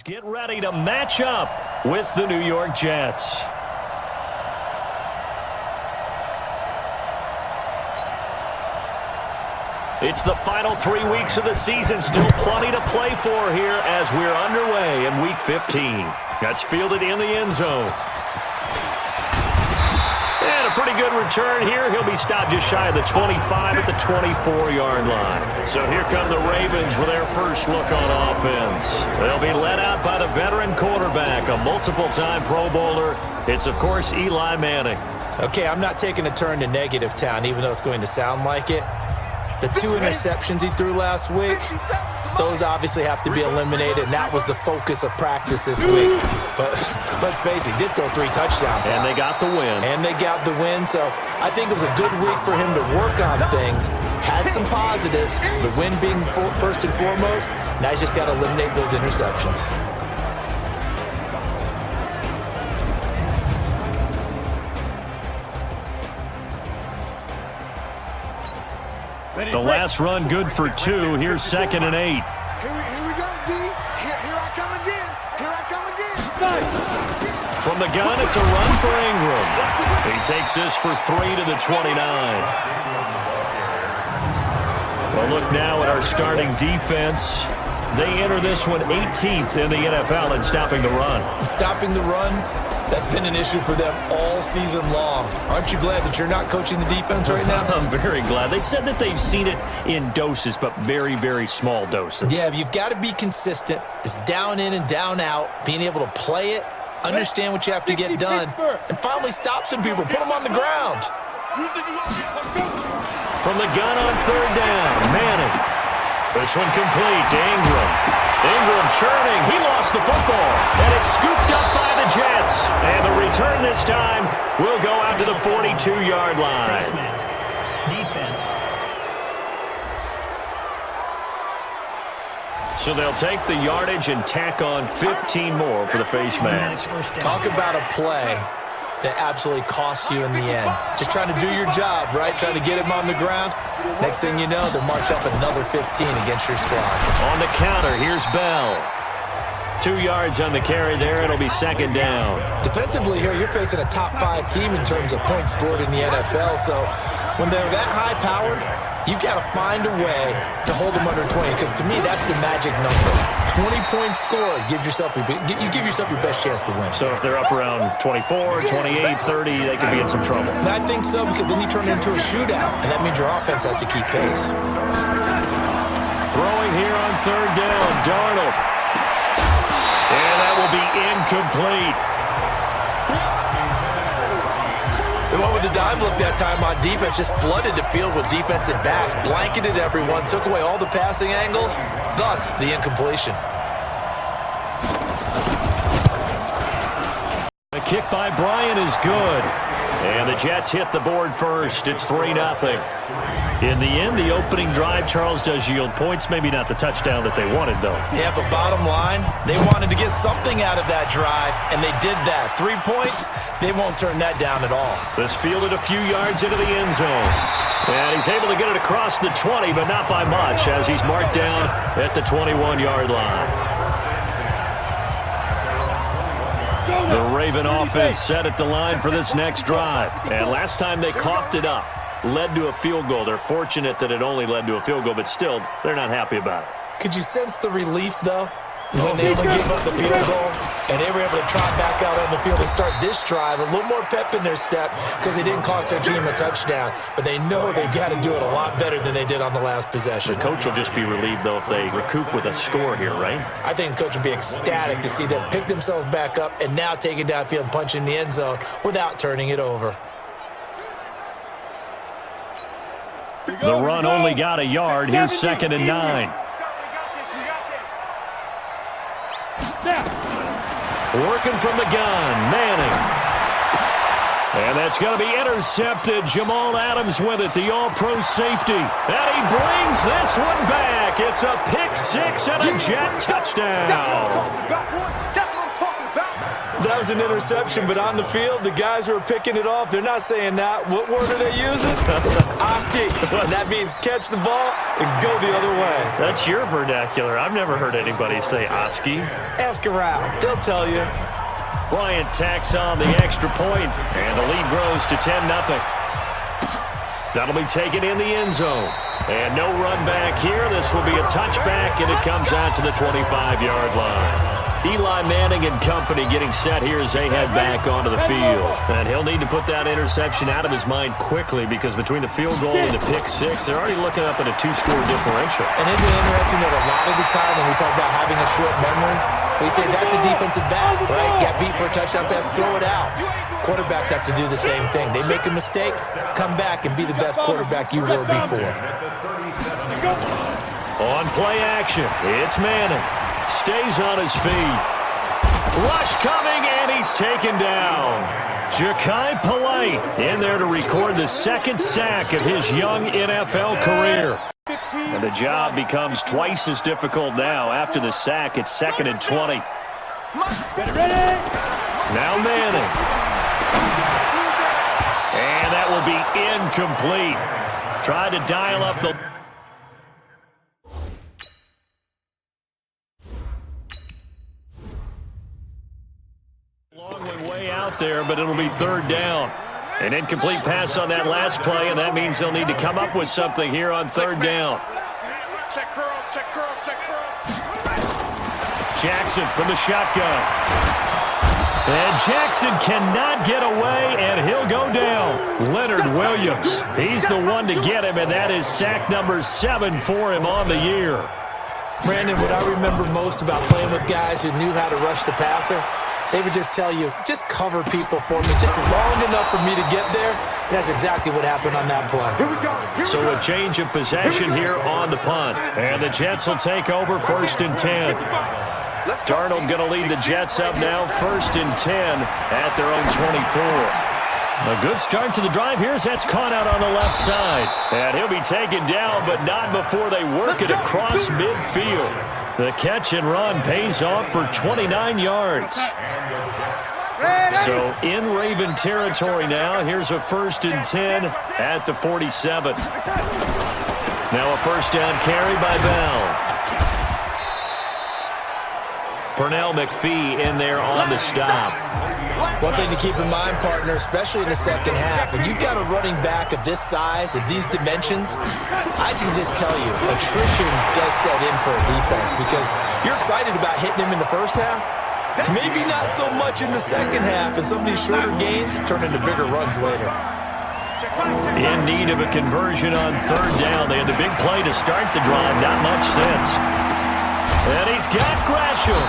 Get ready to match up with the New York Jets. It's the final 3 weeks of the season. Still plenty to play for here as we're underway in Week 15. That's fielded in the end zone. And a pretty good return here. He'll be stopped just shy of the 25 at the 24-yard line. So here come the Ravens with their first look on offense. They'll be led out by the veteran quarterback, a multiple-time Pro Bowler. It's, of course, Eli Manning. Okay, I'm not taking a turn to negative town, even though it's going to sound like it. The 2 interceptions he threw last week, those obviously have to be eliminated, and that was the focus of practice this week. But let's face it, he did throw 3 touchdown passes. And they got the win. So I think it was a good week for him to work on things. Had some positives, the win being first and foremost. Now he's just got to eliminate those interceptions. The last run good for 2. Here's 2nd and 8. Here we go, D. Here I come again. Here I come again. From the gun, it's a run for Ingram. He takes this for 3 to the 29. Well, look now at our starting defense. They enter this one 18th in the NFL in stopping the run. Stopping the run, that's been an issue for them all season long. Aren't you glad that you're not coaching the defense right now? I'm very glad. They said that they've seen it in doses, but very, very small doses. Yeah, you've got to be consistent. It's down in and down out, being able to play it, understand what you have to get done, and finally stop some people, put them on the ground. From the gun on 3rd down, Manning. This one complete to Ingram. Ingram churning. He lost the football. And it's scooped up by the Jets. And the return this time will go out to the 42-yard line. Face mask. Defense. So they'll take the yardage and tack on 15 more for the face mask. Talk about a play that absolutely costs you in the end. Just trying to do your job, right? Trying to get him on the ground. Next thing you know, they'll march up another 15 against your squad. On the counter, here's Bell. 2 yards on the carry there. It'll be 2nd down. Defensively here, you're facing a top 5 team in terms of points scored in the NFL. So when they're that high-powered, you've got to find a way to hold them under 20. Because to me, that's the magic number. 20 points scored gives yourself you give yourself your best chance to win. So if they're up around 24, 28, 30, they could be in some trouble. I think so, because then you turn it into a shootout, and that means your offense has to keep pace. Throwing here on 3rd down, Darnold. And that will be incomplete. The one with the dime look that time on defense just flooded the field with defensive backs, blanketed everyone, took away all the passing angles, thus the incompletion. The kick by Bryant is good. And the Jets hit the board first. It's 3-0. In the end, the opening drive, Charles, does yield points. Maybe not the touchdown that they wanted, though. Yeah, but bottom line, they wanted to get something out of that drive, and they did that. 3 points, they won't turn that down at all. This fielded a few yards into the end zone. And he's able to get it across the 20, but not by much, as he's marked down at the 21-yard line. The Raven offense set at the line for this next drive. And last time they coughed it up, led to a field goal. They're fortunate that it only led to a field goal, but still, they're not happy about it. Could you sense the relief, though, when they only gave up the field goal and they were able to trot back out on the field and start this drive? A little more pep in their step because they didn't cost their team a touchdown, but they know they've got to do it a lot better than they did on the last possession. The coach will just be relieved, though, if they recoup with a score here, right? I think the coach would be ecstatic to see them pick themselves back up and now take it downfield and punch in the end zone without turning it over. The run only got a yard. Here's 2nd and 9. Working from the gun, Manning. And that's going to be intercepted. Jamal Adams with it, the all-pro safety. And he brings this one back. It's a pick 6 and a Jet touchdown. That was an interception, but on the field, the guys who are picking it off, they're not saying that. What word are they using? It's Oski. And that means catch the ball and go the other way. That's your vernacular. I've never heard anybody say Oski. Ask around. They'll tell you. Bryant tacks on the extra point, and the lead grows to 10-0. That'll be taken in the end zone. And no run back here. This will be a touchback, and it comes out to the 25-yard line. Eli Manning and company getting set here as they head back onto the field. And he'll need to put that interception out of his mind quickly because between the field goal and the pick six, they're already looking up at a 2-score differential. And isn't it interesting that a lot of the time when we talk about having a short memory, we say that's a defensive back, right? Got beat for a touchdown pass, throw it out. Quarterbacks have to do the same thing. They make a mistake, come back and be the best quarterback you were before. On play action, it's Manning. Stays on his feet. Rush coming, and he's taken down. Ja'Kai Polite in there to record the second sack of his young NFL career. And the job becomes twice as difficult now. After the sack, it's 2nd and 20. Now Manning. And that will be incomplete. Tried to dial up the... way out there, but it'll be 3rd down. An incomplete pass on that last play, and that means they'll need to come up with something here on 3rd down. Check curls, check curls, check curls. Jackson from the shotgun. And Jackson cannot get away, and he'll go down. Leonard Williams. He's the one to get him, and that is sack number 7 for him on the year. Brandon, what I remember most about playing with guys who knew how to rush the passer, they would just tell you, just cover people for me, just long enough for me to get there. And that's exactly what happened on that play. So a change of possession here on the punt. And the Jets will take over 1st and 10. Darnold going to lead the Jets up now, 1st and 10 at their own 24. A good start to the drive here as that's caught out on the left side. And he'll be taken down, but not before they work it across midfield. The catch and run pays off for 29 yards. So in Raven territory now. Here's a 1st and 10 at the 47. Now a 1st down carry by Bell. Pernell McPhee in there on the stop. One thing to keep in mind, partner, especially in the second half, when you've got a running back of this size, of these dimensions, I can just tell you, attrition does set in for a defense because you're excited about hitting him in the first half. Maybe not so much in the second half, and some of these shorter gains turn into bigger runs later. In need of a conversion on 3rd down. They had the big play to start the drive, not much since. And he's got Gresham.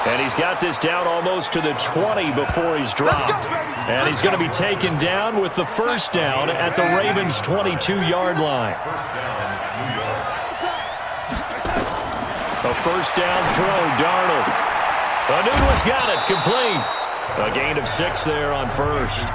And he's got this down almost to the 20 before he's dropped. And he's going to be taken down with the 1st down at the Ravens' 22-yard line. A 1st down throw, Darnold. Anuno's got it, complete. A gain of 6 there on 1st.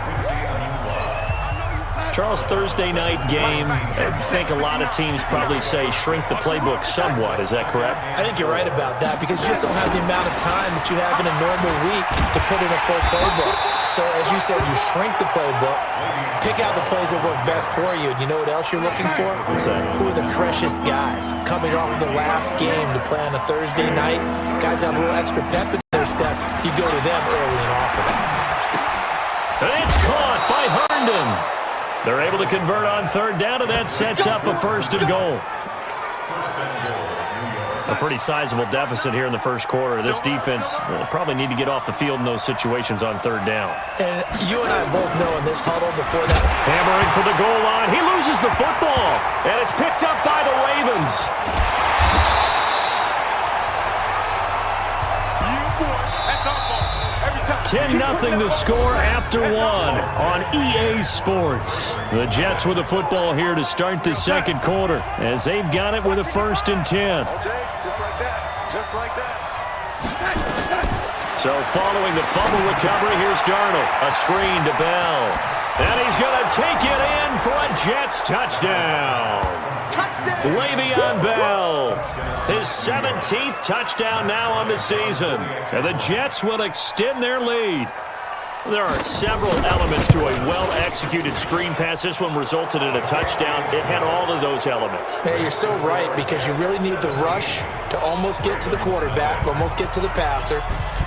Charles, Thursday night game, I think a lot of teams probably say shrink the playbook somewhat. Is that correct? I think you're right about that because you just don't have the amount of time that you have in a normal week to put in a full playbook. So as you said, you shrink the playbook, pick out the plays that work best for you. And you know what else you're looking for? What's that? Who are the freshest guys coming off of the last game to play on a Thursday night? Guys have a little extra pep in their step. You go to them early and often. And it's caught by Herndon. They're able to convert on 3rd down, and that sets up a 1st and goal. A pretty sizable deficit here in the first quarter. This defense will probably need to get off the field in those situations on 3rd down. And you and I both know in this huddle before that. Hammering for the goal line. He loses the football, and it's picked up by the Ravens. 10-0 the score after 1 on EA Sports. The Jets with the football here to start the second quarter as they've got it with a 1st and 10. Just like that. Just like that. So following the fumble recovery, here's Darnold. A screen to Bell. And he's going to take it in for a Jets touchdown. Le'Veon Bell, his 17th touchdown now on the season. And the Jets will extend their lead. There are several elements to a well-executed screen pass. This one resulted in a touchdown. It had all of those elements. Hey, you're so right, because you really need the rush to almost get to the quarterback, almost get to the passer.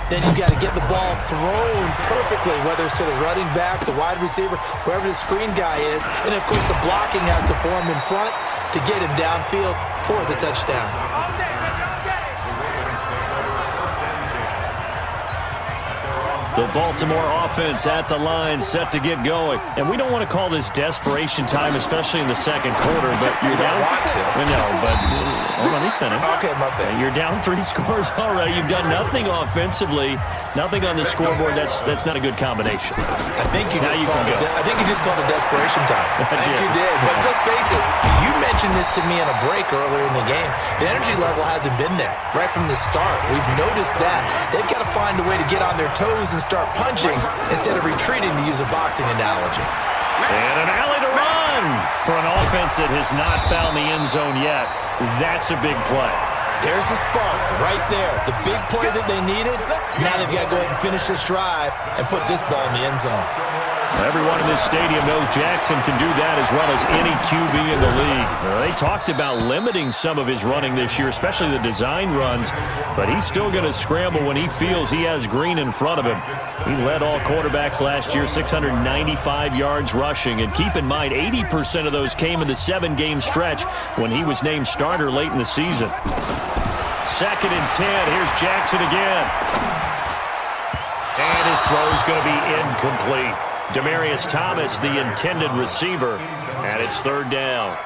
Then you got to get the ball thrown perfectly, whether it's to the running back, the wide receiver, wherever the screen guy is. And, of course, the blocking has to form in front to get him downfield for the touchdown. The Baltimore offense at the line, set to get going. And we don't want to call this desperation time, especially in the second quarter, but you're down. No, but let me finish. Okay, my bad. You're down 3 scores already. You've done nothing offensively, nothing on the scoreboard. That's not a good combination. I think you just called it desperation time. I think you did. But let's face it, you mentioned this to me in a break earlier in the game. The energy level hasn't been there right from the start. We've noticed that. They've got to find a way to get on their toes and start punching instead of retreating, to use a boxing analogy. And an alley to run for an offense that has not found the end zone yet. That's a big play. There's the spark right there. The big play that they needed. Now they've got to go ahead and finish this drive and put this ball in the end zone. Everyone in this stadium knows Jackson can do that as well as any QB in the league. They talked about limiting some of his running this year, especially the design runs, but he's still going to scramble when he feels he has green in front of him. He led all quarterbacks last year, 695 yards rushing, and keep in mind 80% of those came in the 7-game stretch when he was named starter late in the season. 2nd and 10. Here's Jackson again. And his throw is going to be incomplete. Demaryius Thomas, the intended receiver, and it's 3rd down.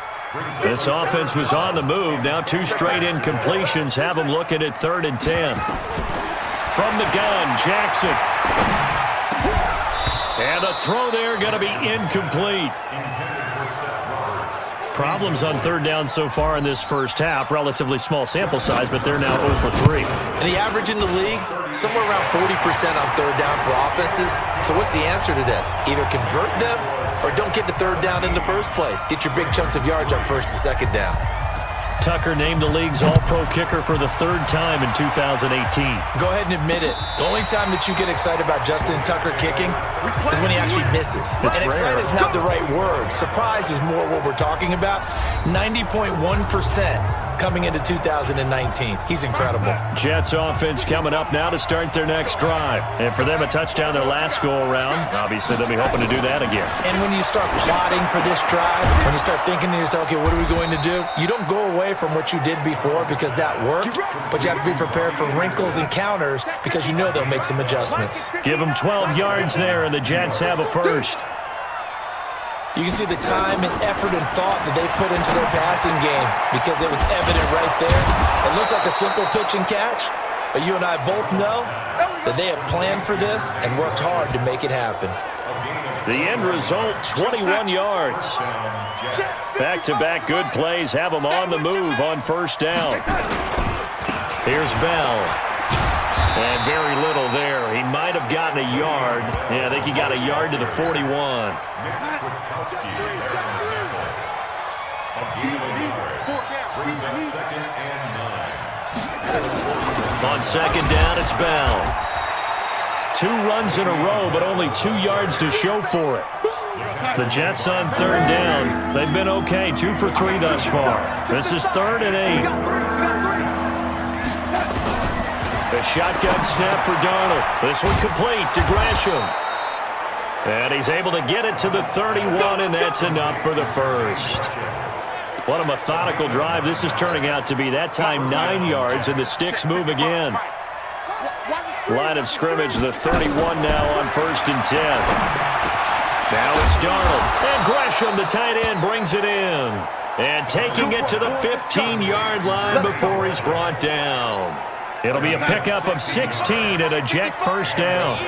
This offense was on the move. Now 2 straight incompletions have them looking at 3rd and 10. From the gun, Jackson. And the throw there going to be incomplete. Problems on 3rd down so far in this first half. Relatively small sample size, but they're now 0 for 3. And the average in the league, somewhere around 40% on 3rd down for offenses. So what's the answer to this? Either convert them or don't get to 3rd down in the first place. Get your big chunks of yards on 1st and 2nd down. Tucker named the league's all-pro kicker for the 3rd time in 2018. Go ahead and admit it. The only time that you get excited about Justin Tucker kicking is when he actually misses. And excited is not the right word. Surprise is more what we're talking about. 90.1% coming into 2019. He's incredible. Jets offense coming up now to start their next drive. And for them, a touchdown their last go-around. Obviously, they'll be hoping to do that again. And when you start plotting for this drive, when you start thinking to yourself, okay, what are we going to do? You don't go away from what you did before because that worked, but you have to be prepared for wrinkles and counters because you know they'll make some adjustments. Give them 12 yards there, and the Jets have a first. You can see the time and effort and thought that they put into their passing game because it was evident right there. It looks like a simple pitch and catch, but you and I both know that they have planned for this and worked hard to make it happen. The end result, 21 yards. Back-to-back good plays have them on the move on 1st down. Here's Bell. And very little there. He might have gotten a yard. Yeah, I think he got a yard to the 41. On 2nd down, it's Bell. 2 runs in a row, but only 2 yards to show for it. The Jets on 3rd down. They've been okay, 2 for 3 thus far. This is 3rd and 8. The shotgun snap for Darnold. This one complete to Gresham. And he's able to get it to the 31, and that's enough for the first. What a methodical drive this is turning out to be. That time 9 yards, and the sticks move again. Line of scrimmage, the 31 now on 1st and 10. Now it's Darnold. And Gresham, the tight end, brings it in. And taking it to the 15-yard line before he's brought down. It'll be a pickup of 16 and a Jet 1st down.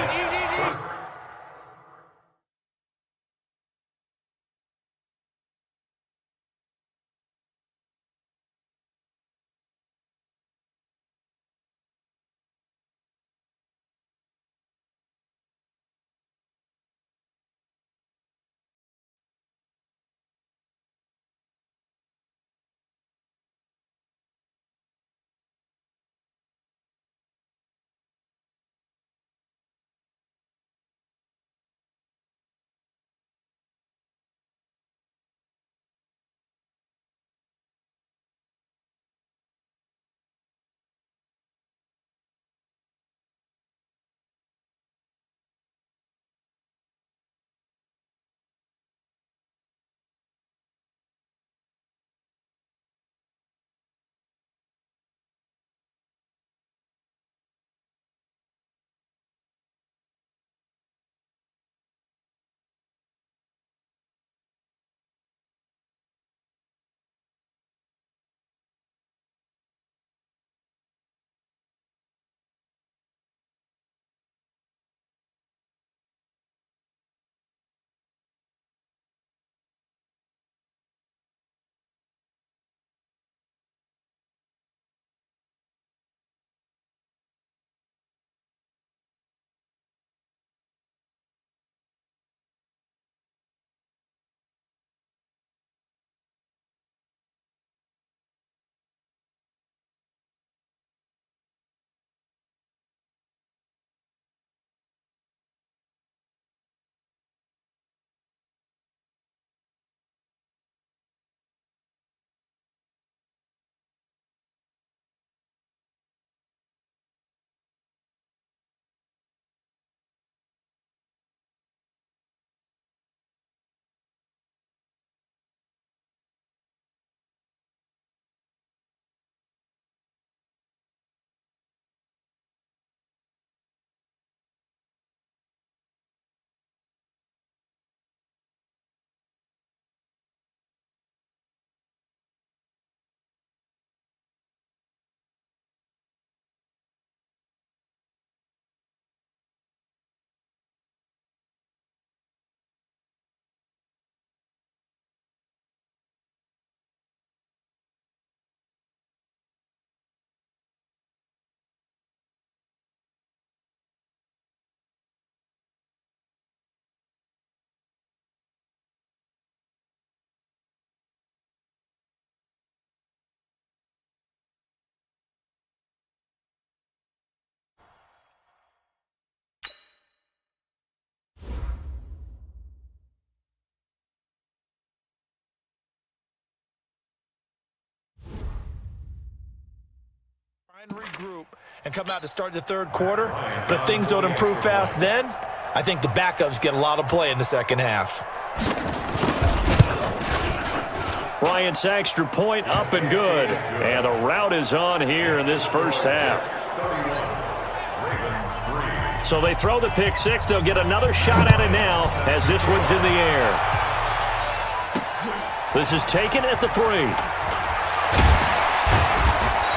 regroup and come out to start the third quarter, but if things don't improve fast then, I think the backups get a lot of play in the second half. Bryant's extra point up and good. And the rout is on here in this first half. So they throw the pick six. They'll get another shot at it now as this one's in the air. This is taken at the 3.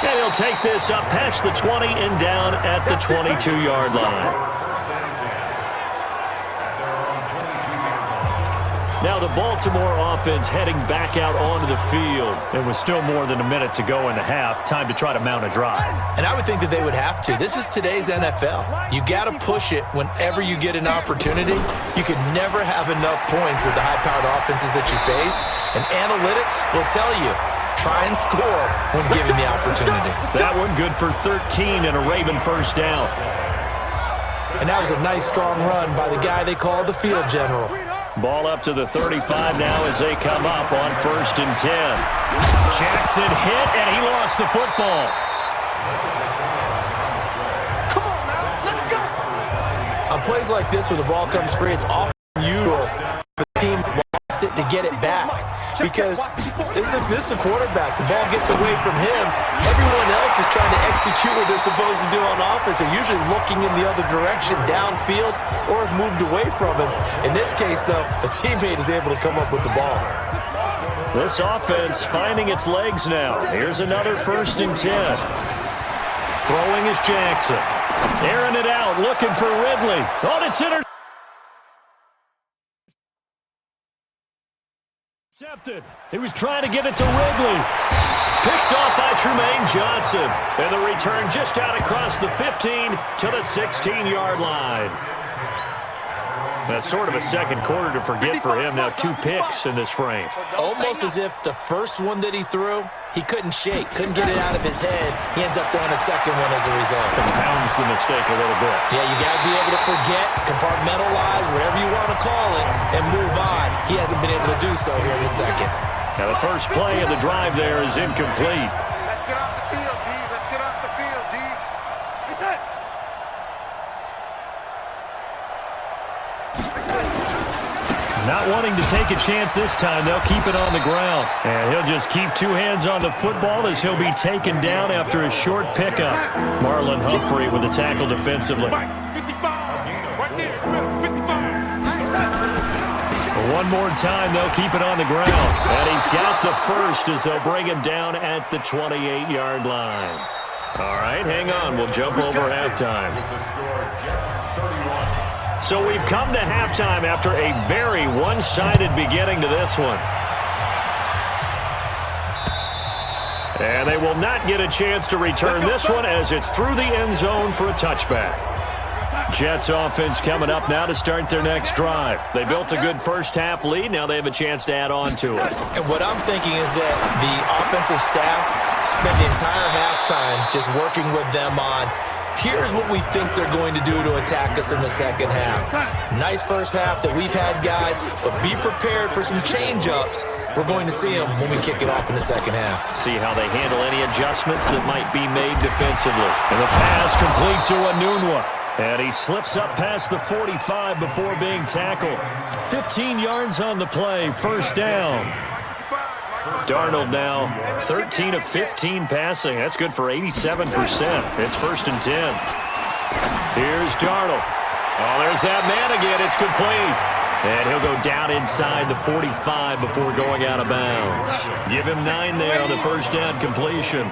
And he'll take this up past the 20 and down at the 22-yard line. Now the Baltimore offense heading back out onto the field. It was still more than a minute to go in the half. Time to try to mount a drive. And I would think that they would have to. This is today's NFL. You got to push it whenever you get an opportunity. You can never have enough points with the high-powered offenses that you face. And analytics will tell you, try and score when given the opportunity. That one good for 13 and a Raven first down. And that was a nice, strong run by the guy they call the field general. Ball up to the 35 now as they come up on 1st and 10. Jackson hit, and he lost the football. Come on now, let's go. On plays like this where the ball comes free, it's often usual for the team lost it to get it back. Because this is a quarterback. The ball gets away from him. Everyone else is trying to execute what they're supposed to do on offense. They're usually looking in the other direction, downfield, or have moved away from him. In this case, though, a teammate is able to come up with the ball. This offense finding its legs now. Here's another 1st and 10. Throwing is Jackson. Airing it out, looking for Ridley. Oh, it's intercepted. He was trying to get it to Ridley. Picked off by Tremaine Johnson. And the return just out across the 15 to the 16-yard line. That's sort of a second quarter to forget for him. Now 2 picks in this frame. Almost as if the first one that he threw, he couldn't shake, couldn't get it out of his head. He ends up throwing a second one as a result. Compounds the mistake a little bit. Yeah, you got to be able to forget, compartmentalize, whatever you want to call it, and move on. He hasn't been able to do so here in the second. Now the first play of the drive there is incomplete. Let's get off the field, D. Let's get off the field, D. Not wanting to take a chance this time, they'll keep it on the ground. And he'll just keep 2 hands on the football as he'll be taken down after a short pickup. Marlon Humphrey with the tackle defensively. 55. Right there. 55. One more time, they'll keep it on the ground. And he's got the first as they'll bring him down at the 28-yard line. All right, hang on. We'll jump over halftime. So we've come to halftime after a very one-sided beginning to this one. And they will not get a chance to return this one as it's through the end zone for a touchback. Jets offense coming up now to start their next drive. They built a good first half lead. Now they have a chance to add on to it. And what I'm thinking is that the offensive staff spent the entire halftime just working with them on, here's what we think they're going to do to attack us in the second half. Nice first half that we've had, guys, but be prepared for some change-ups. We're going to see them when we kick it off in the second half. See how they handle any adjustments that might be made defensively. And the pass complete to Anunwa. And he slips up past the 45 before being tackled. 15 yards on the play, first down. Darnold now 13 of 15 passing. That's good for 87%. It's 1st and 10. Here's Darnold. Oh, there's that man again. It's complete. And he'll go down inside the 45 before going out of bounds. Give him 9 there on the first down completion.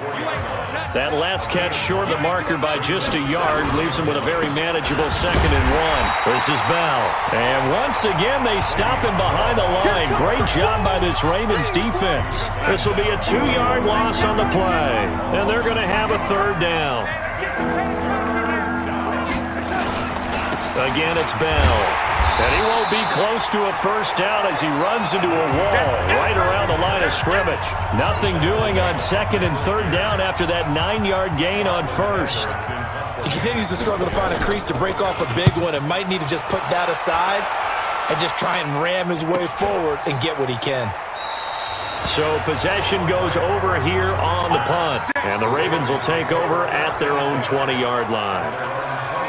That last catch short of the marker by just a yard leaves him with a very manageable 2nd and 1. This is Bell. And once again, they stop him behind the line. Great job by this Ravens defense. This will be a 2-yard loss on the play. And they're going to have a 3rd down. Again, it's Bell. And he won't be close to a first down as he runs into a wall right around the line of scrimmage. Nothing doing on 2nd and 3rd down after that 9-yard gain on 1st. He continues to struggle to find a crease to break off a big one and might need to just put that aside and just try and ram his way forward and get what he can. So possession goes over here on the punt. And the Ravens will take over at their own 20-yard line.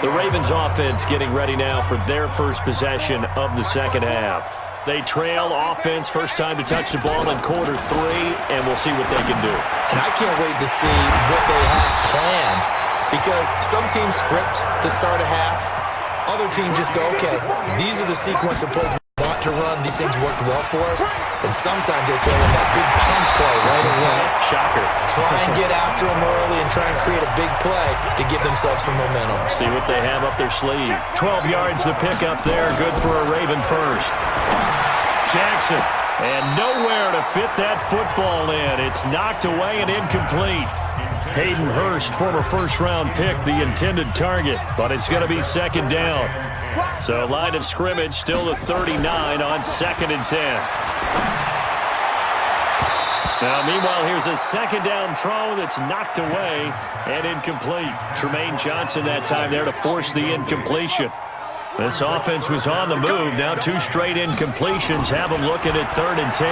The Ravens offense getting ready now for their first possession of the second half. They trail offense, first time to touch the ball in quarter 3, and we'll see what they can do. And I can't wait to see what they have planned, because some teams script to start a half. Other teams just go, okay, these are the sequence of plays we want to run. These things worked well for us. And sometimes they throw in that big chunk play right away. Shocker. Try and get after them early and try and create a big play to give themselves some momentum. See what they have up their sleeve. 12 yards to pick up there. Good for a Raven first. Jackson. And nowhere to fit that football in. It's knocked away and incomplete. Hayden Hurst, former first-round pick, the intended target. But it's going to be second down. So line of scrimmage still the 39 on 2nd and 10. Now, meanwhile, here's a second down throw that's knocked away and incomplete. Tremaine Johnson that time there to force the incompletion. This offense was on the move. Now 2 straight incompletions have them looking at 3rd and 10.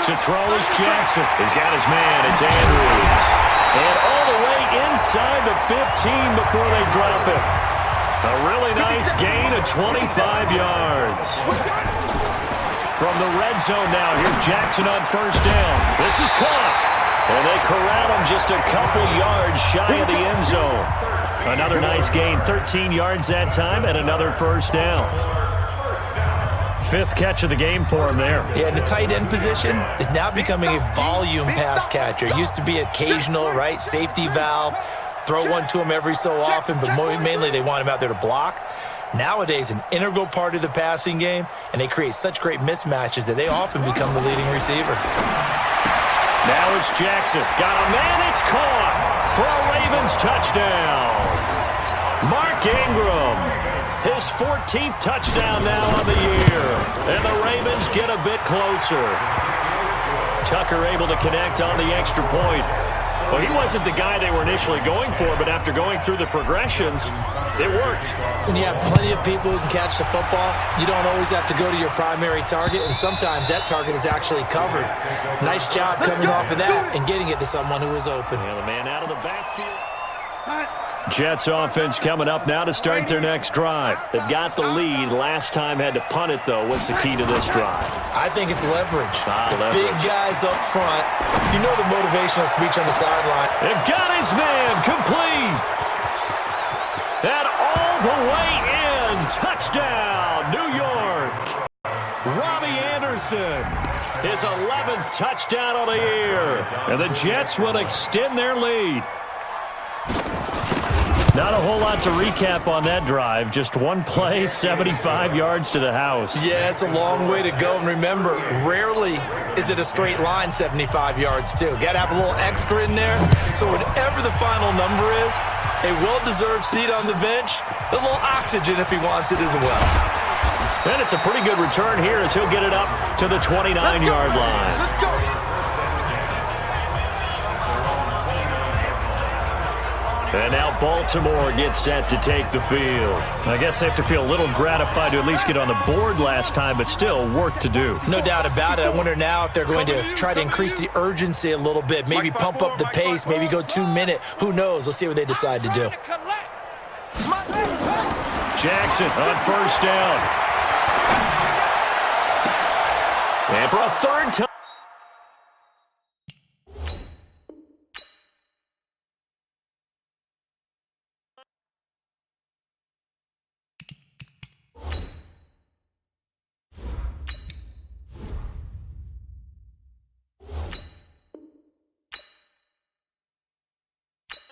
To throw is Jackson. He's got his man. It's Andrews. And all the way inside the 15 before they drop it. A really nice gain of 25 yards. From the red zone now, here's Jackson on first down. This is caught. And they corral him just a couple yards shy of the end zone. Another nice gain, 13 yards that time, and another first down. 5th catch of the game for him there. Yeah, and the tight end position is now becoming a volume pass catcher. It used to be occasional, right? Safety valve. Throw one to him every so often, but mainly they want him out there to block. Nowadays, an integral part of the passing game, and they create such great mismatches that they often become the leading receiver. Now it's Jackson. Got a man, it's caught for a Ravens touchdown. Mark Ingram, his 14th touchdown now on the year. And the Ravens get a bit closer. Tucker able to connect on the extra point. Well, he wasn't the guy they were initially going for, but after going through the progressions, it worked. When you have plenty of people who can catch the football, you don't always have to go to your primary target, and sometimes that target is actually covered. Nice job coming off of that and getting it to someone who is open. Yeah, the man out of the backfield. Jets offense coming up now to start their next drive. They've got the lead. Last time had to punt it, though. What's the key to this drive? I think it's leverage. Leverage. Big guys up front. You know the motivational speech on the sideline. And got his man complete. And all the way in. Touchdown, New York. Robbie Anderson. His 11th touchdown of the year. And the Jets will extend their lead. Not a whole lot to recap on that drive. Just one play, 75 yards to the house. Yeah, it's a long way to go. And remember, rarely is it a straight line 75 yards, too. Got to have a little extra in there. So whatever the final number is, a well-deserved seat on the bench, a little oxygen if he wants it as well. And it's a pretty good return here as he'll get it up to the 29-yard line. Let's go. And now Baltimore gets set to take the field. I guess they have to feel a little gratified to at least get on the board last time, but still work to do. No doubt about it. I wonder now if they're going to try to increase the urgency a little bit, maybe pump up the pace, maybe go 2-minute. Who knows? Let's see what they decide to do. Jackson on first down. And for a third time.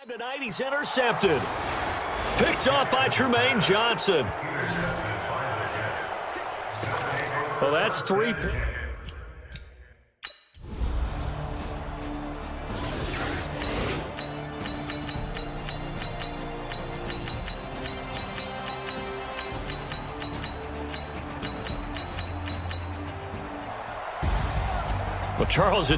Tonight he's intercepted. Picked off by Tremaine Johnson. Well, that's 3. Well, Charles, it's